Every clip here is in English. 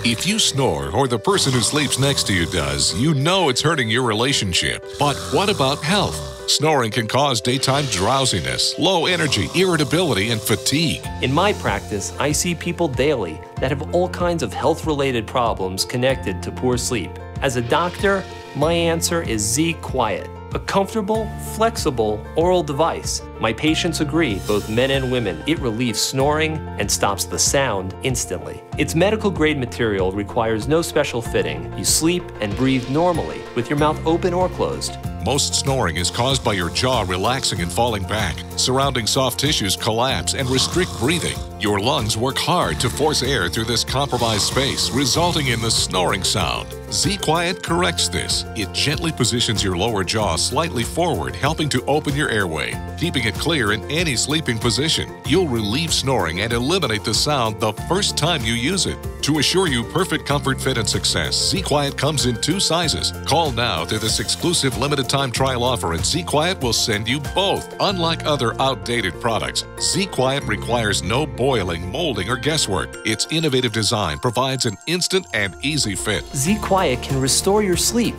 If you snore or the person who sleeps next to you does, you know it's hurting your relationship. But what about health? Snoring can cause daytime drowsiness, low energy, irritability, and fatigue. In my practice, I see people daily that have all kinds of health-related problems connected to poor sleep. As a doctor, my answer is Z-Quiet, a comfortable, flexible oral device. My patients agree, both men and women, it relieves snoring and stops the sound instantly. Its medical-grade material requires no special fitting. You sleep and breathe normally with your mouth open or closed. Most snoring is caused by your jaw relaxing and falling back. Surrounding soft tissues collapse and restrict breathing. Your lungs work hard to force air through this compromised space, resulting in the snoring sound. Z-Quiet corrects this. It gently positions your lower jaw slightly forward, helping to open your airway, keeping it clear in any sleeping position. You'll relieve snoring and eliminate the sound the first time you use it. To assure you perfect comfort, fit, and success, Z-Quiet comes in 2 sizes. Call now to this exclusive limited-time trial offer, and Z-Quiet will send you both. Unlike other outdated products, Z-Quiet requires no boiling, molding, or guesswork. Its innovative design provides an instant and easy fit. Z-Quiet can restore your sleep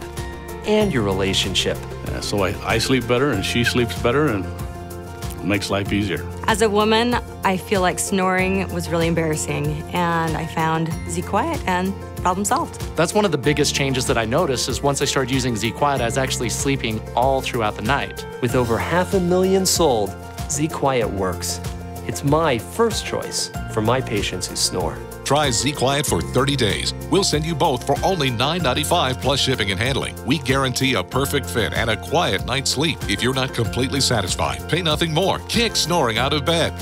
and your relationship. So I sleep better and she sleeps better, and it makes life easier. As a woman, I feel like snoring was really embarrassing, and I found Z-Quiet and problem solved. That's one of the biggest changes that I noticed is once I started using Z-Quiet, I was actually sleeping all throughout the night. With over 500,000 sold, Z-Quiet works. It's my first choice for my patients who snore. Try Z-Quiet for 30 days. We'll send you both for only $9.95 plus shipping and handling. We guarantee a perfect fit and a quiet night's sleep. If you're not completely satisfied, pay nothing more. Kick snoring out of bed.